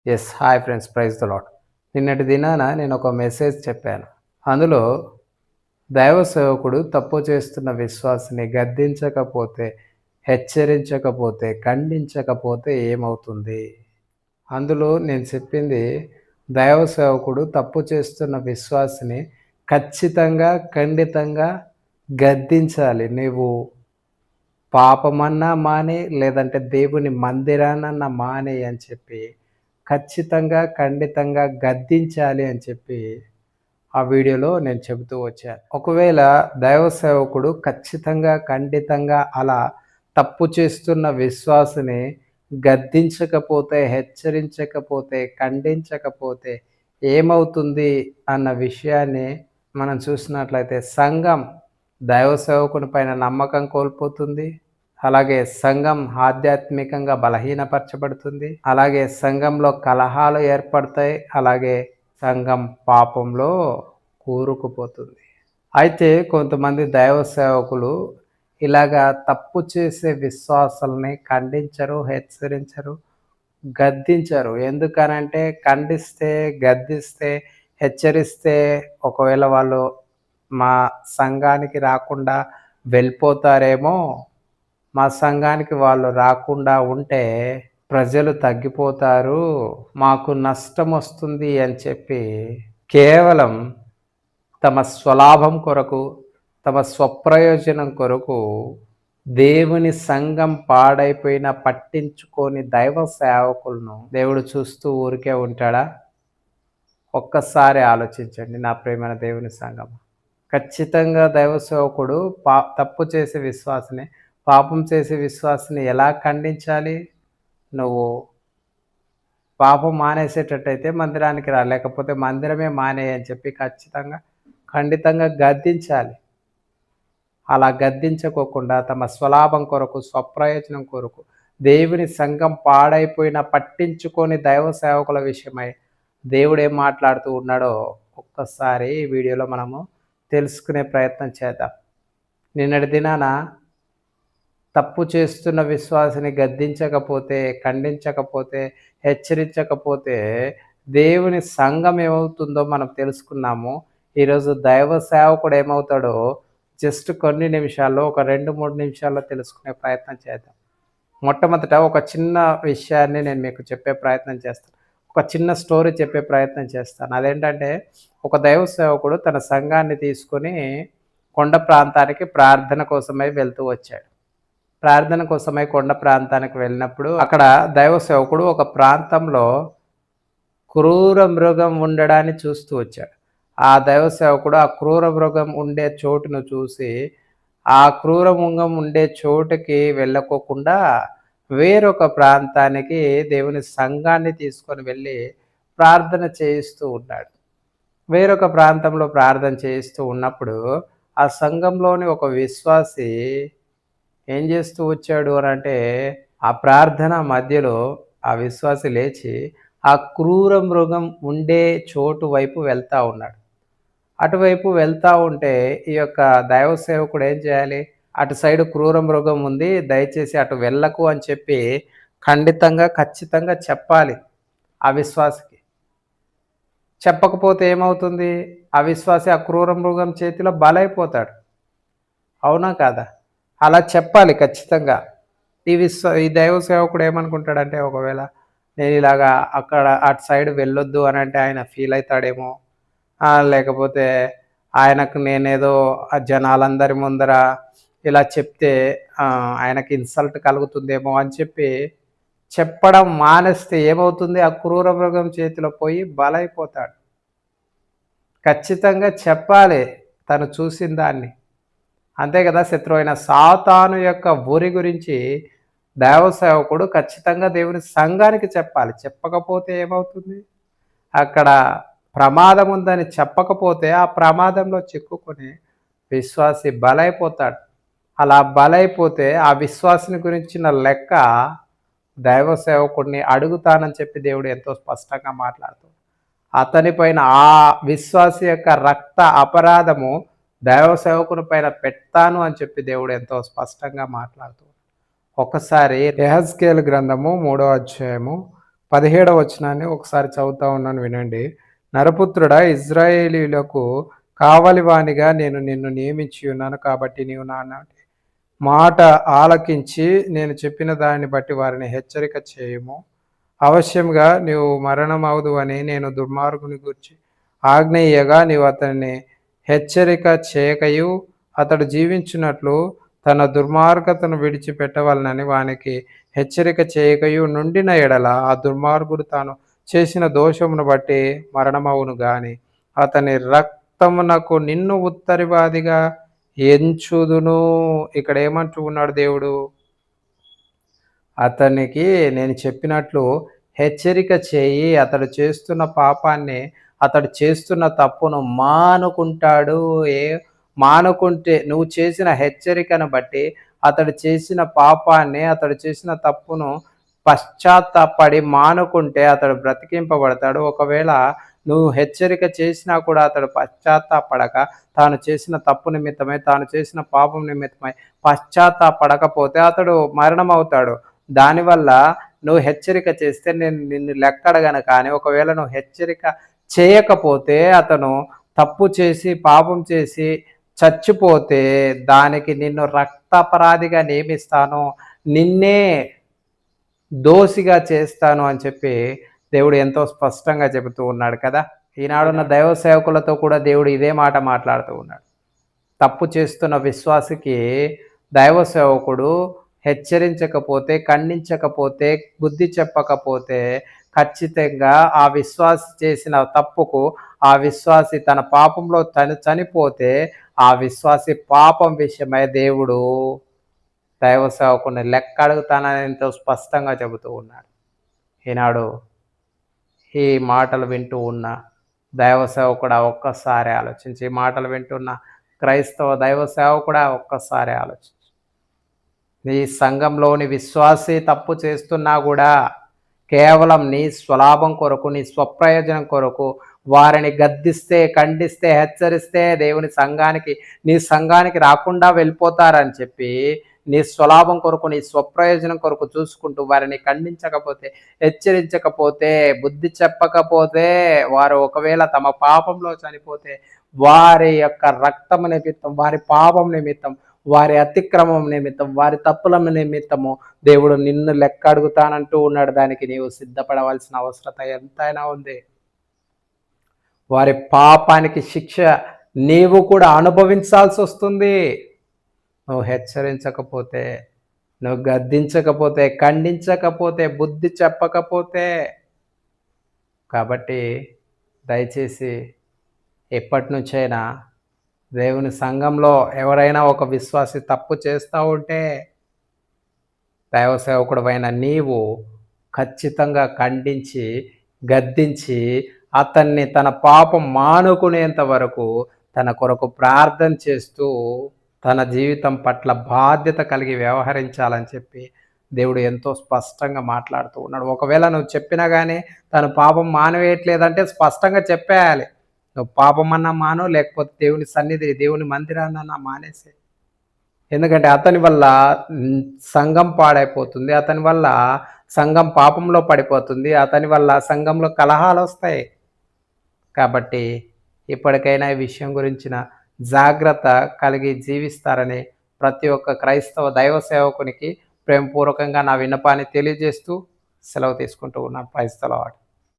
Hi friends, praise the Lord. నిన్నటి దినాన నేను ఒక మెసేజ్ చెప్పాను. అందులో దైవ సేవకుడు తప్పు చేస్తున్న విశ్వాసిని గద్దించకపోతే, హెచ్చరించకపోతే, ఖండించకపోతే ఏమవుతుంది? అందులో నేను చెప్పింది, దైవ సేవకుడు తప్పు చేస్తున్న విశ్వాసిని ఖచ్చితంగా, ఖండితంగా గద్దించాలి. నీవు పాపమన్నా మానేయి, లేదంటే దేవుని మందిరానన్నా మానేయి అని చెప్పి ఖచ్చితంగా, ఖండితంగా గద్దించాలి అని చెప్పి ఆ వీడియోలో నేను చెబుతూ వచ్చాను. ఒకవేళ దైవ సేవకుడు ఖచ్చితంగా, ఖండితంగా అలా తప్పు చేస్తున్న విశ్వాసిని గద్దించకపోతే, హెచ్చరించకపోతే, ఖండించకపోతే ఏమవుతుంది అన్న విషయాన్ని మనం చూసినట్లయితే సంఘం దైవ సేవకుని పైన నమ్మకం కోల్పోతుంది. అలాగే సంఘం ఆధ్యాత్మికంగా బలహీనపరచబడుతుంది. అలాగే సంఘంలో కలహాలు ఏర్పడతాయి. అలాగే సంఘం పాపంలో కూరుకుపోతుంది. అయితే కొంతమంది దైవ సేవకులు ఇలాగా తప్పు చేసే విశ్వాసాలని ఖండించరు, హెచ్చరించరు, గద్దించరు. ఎందుకనంటే ఖండిస్తే, గద్దిస్తే, హెచ్చరిస్తే ఒకవేళ వాళ్ళు మా సంఘానికి రాకుండా వెళ్ళిపోతారేమో, మా సంఘానికి వాళ్ళు రాకుండా ఉంటే ప్రజలు తగ్గిపోతారు, మాకు నష్టమొస్తుంది అని చెప్పి కేవలం తమ స్వలాభం కొరకు, తమ స్వప్రయోజనం కొరకు దేవుని సంఘం పాడైపోయినా పట్టించుకోని దైవ సేవకులను దేవుడు చూస్తూ ఊరికే ఉంటాడా? ఒక్కసారి ఆలోచించండి నా ప్రియమైన దేవుని సంఘం. ఖచ్చితంగా దైవ సేవకుడు తప్పు చేసే విశ్వాసిని, పాపం చేసే విశ్వాసిని ఎలా ఖండించాలి? నువ్వు పాపం మానేసేటట్టయితే మందిరానికి రా, లేకపోతే మందిరమే మానేయి అని చెప్పి ఖచ్చితంగా, ఖండితంగా గద్దించాలి. అలా గద్దించుకోకుండా తమ స్వలాభం కొరకు, స్వప్రయోజనం కొరకు, దేవుని సంఘం పాడైపోయిన పట్టించుకొని దైవ సేవకుల విషయమై దేవుడు ఏం మాట్లాడుతూ ఉన్నాడో ఒక్కసారి ఈ వీడియోలో మనము తెలుసుకునే ప్రయత్నం చేద్దాం. నిన్నటి దినాన తప్పు చేస్తున్న విశ్వాసిని గద్దించకపోతే, ఖండించకపోతే, హెచ్చరించకపోతే దేవుని సంఘం ఏమవుతుందో మనం తెలుసుకున్నాము. ఈరోజు దైవ సేవకుడు ఏమవుతాడో జస్ట్ కొన్ని నిమిషాల్లో, ఒక 2-3 నిమిషాల్లో తెలుసుకునే ప్రయత్నం చేద్దాం. మొట్టమొదట ఒక చిన్న విషయాన్ని నేను మీకు చెప్పే ప్రయత్నం చేస్తాను. ఒక చిన్న స్టోరీ చెప్పే ప్రయత్నం చేస్తాను. అదేంటంటే, ఒక దైవ సేవకుడు తన సంఘాన్ని తీసుకొని కొండ ప్రాంతానికి ప్రార్థన కోసమై వెళ్తూ వచ్చాడు. ప్రార్థన కోసమై కొండ ప్రాంతానికి వెళ్ళినప్పుడు అక్కడ దైవ సేవకుడు ఒక ప్రాంతంలో క్రూర మృగం ఉండడాన్ని చూస్తూ వచ్చాడు. ఆ దైవ సేవకుడు ఆ క్రూర మృగం ఉండే చోటును చూసి, ఆ క్రూర మృగం ఉండే చోటుకి వెళ్ళకోకుండా వేరొక ప్రాంతానికి దేవుని సంఘాన్ని తీసుకొని వెళ్ళి ప్రార్థన చేయిస్తూ ఉన్నాడు. వేరొక ప్రాంతంలో ప్రార్థన చేయిస్తూ ఉన్నప్పుడు ఆ సంఘంలోని ఒక విశ్వాసి ఏం చేస్తూ వచ్చాడు అనంటే, ఆ ప్రార్థన మధ్యలో ఆ విశ్వాసి లేచి ఆ క్రూర మృగం ఉండే చోటు వైపు వెళ్తా ఉన్నాడు. అటువైపు వెళ్తా ఉంటే ఈ యొక్క దైవ సేవకుడు ఏం చేయాలి? అటు సైడు క్రూర మృగం ఉంది, దయచేసి అటు వెళ్ళకు అని చెప్పి ఖండితంగా, ఖచ్చితంగా చెప్పాలి ఆ విశ్వాసికి. చెప్పకపోతే ఏమవుతుంది? ఆ విశ్వాసి ఆ క్రూర మృగం చేతిలో బలైపోతాడు. అవునా కాదా? అలా చెప్పాలి ఖచ్చితంగా. ఈ దైవ సేవకుడు ఏమనుకుంటాడంటే, ఒకవేళ నేను ఇలాగా అక్కడ అటు సైడ్ వెళ్ళొద్దు అనంటే ఆయన ఫీల్ అవుతాడేమో, లేకపోతే ఆయనకు నేనేదో ఆ జనాలందరి ముందర ఇలా చెప్తే ఆయనకి ఇన్సల్ట్ కలుగుతుందేమో అని చెప్పి చెప్పడం మానేస్తే ఏమవుతుంది? ఆ క్రూర మృగం చేతిలో పోయి బలైపోతాడు. ఖచ్చితంగా చెప్పాలి తను చూసిన దాన్ని. అంతే కదా! శత్రువైన సాతాను యొక్క ఉరి గురించి దైవ సేవకుడు ఖచ్చితంగా దేవుని సంఘానికి చెప్పాలి. చెప్పకపోతే ఏమవుతుంది? అక్కడ ప్రమాదం ఉందని చెప్పకపోతే ఆ ప్రమాదంలో చిక్కుకొని విశ్వాసి బలైపోతాడు. అలా బలైపోతే ఆ విశ్వాసిని గురించిన లెక్క దైవ సేవకుడిని అడుగుతానని చెప్పి దేవుడు ఎంతో స్పష్టంగా మాట్లాడుతాడు. అతనిపైన ఆ విశ్వాసి యొక్క రక్త అపరాధము దైవ సేవకుని పైన పెడతాను అని చెప్పి దేవుడు ఎంతో స్పష్టంగా మాట్లాడుతూ ఒకసారి యెహెజ్కేలు గ్రంథము 3వ అధ్యాయము 17వ వచనాన్ని ఒకసారి చదువుతా ఉన్నాను వినండి. నరపుత్రుడా, ఇజ్రాయేలీయులకు కావలివానిగా నేను నిన్ను నియమించి ఉన్నాను. కాబట్టి నీవు నా మాట ఆలకించి నేను చెప్పిన దాన్ని బట్టి వారిని హెచ్చరిక చేయుము. అవశ్యంగా నీవు మరణమవుదు అని నేను దుర్మార్గుని గూర్చి ఆజ్ఞ ఇయ్యగా నీవు అతన్ని హెచ్చరిక చేయకయు అతడు జీవించున్నట్లు తన దుర్మార్గతను విడిచిపెట్టవలనని వానికి హెచ్చరిక చేయకయు నుండిన ఎడల ఆ దుర్మార్గుడు తాను చేసిన దోషమును బట్టి మరణమవును గాని అతని రక్తమునకు నిన్ను ఉత్తరివాదిగా ఎంచుదును. ఇక్కడ ఏమంటూ ఉన్నాడు దేవుడు? అతనికి నేను చెప్పినట్లు హెచ్చరిక చేయి. అతడు చేస్తున్న పాపాన్ని, అతడు చేస్తున్న తప్పును మానుకుంటాడు. మానుకుంటే నువ్వు చేసిన హెచ్చరికను బట్టి అతడు చేసిన పాపాన్ని, అతడు చేసిన తప్పును పశ్చాత్తాపడి మానుకుంటే అతడు బ్రతికింపబడతాడు. ఒకవేళ నువ్వు హెచ్చరిక చేసినా కూడా అతడు పశ్చాత్తాపడక తాను చేసిన తప్పు నిమిత్తమై, తాను చేసిన పాపం నిమిత్తమై పశ్చాత్తాపడకపోతే అతడు మరణం అవుతాడు. దానివల్ల నువ్వు హెచ్చరిక చేస్తే నేను నిన్ను లెక్కడగను. కానీ ఒకవేళ నువ్వు హెచ్చరిక చేయకపోతే అతను తప్పు చేసి పాపం చేసి చచ్చిపోతే దానికి నిన్ను రక్తాపరాధిగా నియమిస్తాను, నిన్నే దోషిగా చేస్తాను అని చెప్పి దేవుడు ఎంతో స్పష్టంగా చెబుతూ ఉన్నాడు కదా. ఈనాడున్న దైవ సేవకులతో కూడా దేవుడు ఇదే మాట మాట్లాడుతూ ఉన్నాడు. తప్పు చేస్తున్న విశ్వాసికి దైవ సేవకుడు హెచ్చరించకపోతే, ఖండించకపోతే, బుద్ధి చెప్పకపోతే ఖచ్చితంగా ఆ విశ్వాసి చేసిన తప్పుకు ఆ విశ్వాసి తన పాపంలో చనిపోతే ఆ విశ్వాసి పాపం విషయమై దేవుడు దైవ సేవకుని లెక్క అడుగుతానని ఎంతో స్పష్టంగా చెబుతూ ఉన్నాడు. ఈనాడు ఈ మాటలు వింటూ ఉన్న దైవ సేవకుడా ఒక్కసారి ఆలోచించి, ఈ మాటలు వింటున్న క్రైస్తవ దైవ సేవకుడా ఒక్కసారి ఆలోచించి, నీ సంఘంలోని విశ్వాసి తప్పు చేస్తున్నా కూడా కేవలం నీ స్వలాభం కొరకు, నీ స్వప్రయోజనం కొరకు వారిని గద్దిస్తే, ఖండిస్తే, హెచ్చరిస్తే నీ సంఘానికి రాకుండా వెళ్ళిపోతారని చెప్పి నీ స్వలాభం కొరకు, నీ స్వప్రయోజనం కొరకు చూసుకుంటూ వారిని ఖండించకపోతే, హెచ్చరించకపోతే, బుద్ధి చెప్పకపోతే, వారు ఒకవేళ తమ పాపంలో చనిపోతే వారి యొక్క రక్తము నిమిత్తం, వారి పాపం నిమిత్తం, వారి అతిక్రమం నిమిత్తం, వారి తప్పుల నిమిత్తము దేవుడు నిన్ను లెక్క అడుగుతానంటూ ఉన్నాడు. దానికి నీవు సిద్ధపడవలసిన అవసరత ఎంతైనా ఉంది. వారి పాపానికి శిక్ష నీవు కూడా అనుభవించాల్సి వస్తుంది. నువ్వు హెచ్చరించకపోతే, నువ్వు గద్దించకపోతే, ఖండించకపోతే, బుద్ధి చెప్పకపోతే. కాబట్టి దయచేసి ఎప్పటి నుంచైనా దేవుని సంఘంలో ఎవరైనా ఒక విశ్వాసి తప్పు చేస్తూ ఉంటే దైవ సేవకుడైన నీవు ఖచ్చితంగా ఖండించి, గద్దించి అతన్ని తన పాపం మానుకునేంత వరకు తన కొరకు ప్రార్థన చేస్తూ తన జీవితం పట్ల బాధ్యత కలిగి వ్యవహరించాలని చెప్పి దేవుడు ఎంతో స్పష్టంగా మాట్లాడుతూ ఉన్నాడు. ఒకవేళ నువ్వు చెప్పినా కానీ తను పాపం మానవేయట్లేదంటే స్పష్టంగా చెప్పేయాలి. నువ్వు పాపం అన్నా మాను, లేకపోతే దేవుని సన్నిధి, దేవుని మందిరాన్నన్నా మానేసే. ఎందుకంటే అతని వల్ల సంఘం పాడైపోతుంది, అతని వల్ల సంఘం పాపంలో పడిపోతుంది, అతని వల్ల సంఘంలో కలహాలు వస్తాయి. కాబట్టి ఇప్పటికైనా ఈ విషయం గురించిన జాగ్రత్త కలిగి జీవిస్తారని ప్రతి ఒక్క క్రైస్తవ దైవ సేవకునికి ప్రేమపూర్వకంగా నా విన్నపాన్ని తెలియజేస్తూ సెలవు తీసుకుంటూ ఉన్నాను. Praise the lord.